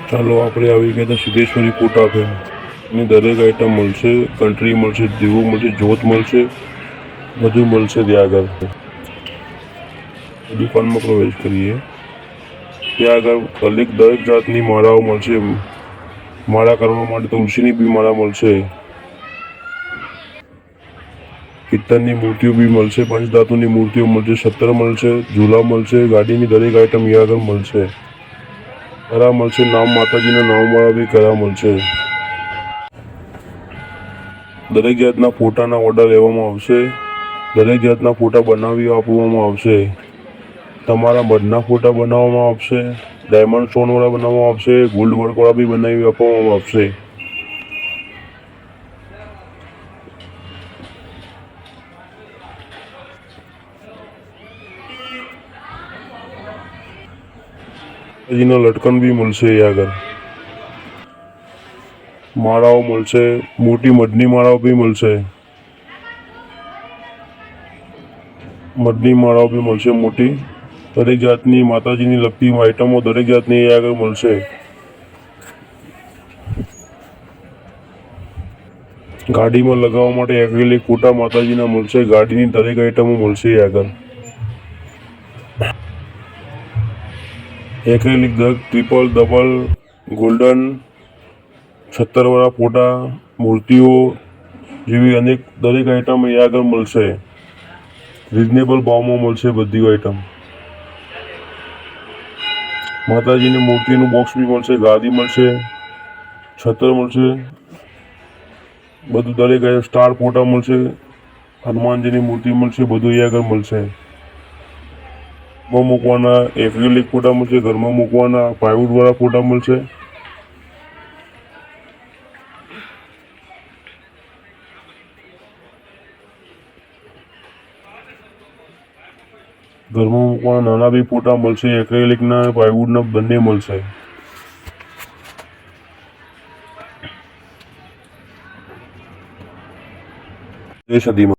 ચાલો આપણે આવી ગયા તો સિદ્ધેશ્વરી ફોટા ફેમ એની દરેક આઈટમ મળશે. કંટ્રી મળશે, દીવું મળશે, જોત મળશે, બધું મળશે ત્યાં આગળ. દુકાનમાં પ્રવેશ કરીએ. ત્યાં આગળ દરેક જાતની માળાઓ મળશે. માળા કરવા માટે તુલસીની બી માળા મળશે, પિત્તળની મૂર્તિઓ બી મળશે, પંચધાતુની મૂર્તિઓ મળશે, સત્તર મળશે, ઝૂલા મળશે, ગાડીની દરેક આઈટમ અહીંયા આગળ મળશે. કરા મળશે, નામ માતાજીના નામવાળા બી કરા મળશે. દરેક જાતના ફોટાના ઓર્ડર લેવામાં આવશે. દરેક જાતના ફોટા બનાવી આપવામાં આવશે. તમારા મઢના ફોટા બનાવવામાં આવશે, ડાયમંડ સ્ટોનવાળા બનાવવામાં આવશે, ગોલ્ડ વર્કવાળા બી બનાવી આપવામાં આવશે. માતાજીના લટકન બી મળશે. અહીંયા આગળ માળાઓ મળશે, મોટી મઢની માળાઓ બી મળશે. મઢની માળાઓ બી મળશે મોટી. દરેક જાતની માતાજીની લગતી આઈટમો દરેક જાતની અહીંયા આગળ મળશે. ગાડીમાં લગાવવા માટે એક્રેલિક ફોટા માતાજીના મળશે. ગાડીની દરેક આઈટમો મળશે અહીંયા આગળ. એક્રેલિક ટ્રિપલ, ડબલ, ગોલ્ડન, 70વાળા ફોટા, મૂર્તિઓ જેવી અનેક દરેક આઈટમ અહીંયા આગળ મળશે. રિઝનેબલ ભાવમાં મળશે બધી આઈટમ. માતાજીની મૂર્તિનું બોક્સ બી મળશે, ગાદી મળશે, છત્ર મળશે, બધું દરેક સ્ટાર ફોટા મળશે, હનુમાનજીની મૂર્તિ મળશે, બધું અહીંયા આગળ મળશે. ઘરમાં મૂકવાના એક્રેલિક ફોટા મળશે, ઘરમાં મૂકવાના પ્લાયવુડવાળા ફોટા મળશે. ઘરમાં મૂકવાના નાના બી ફોટા મળશે, એક્રેલિકના, પ્લાયવુડના બંને મળશે. જય સદીમાં.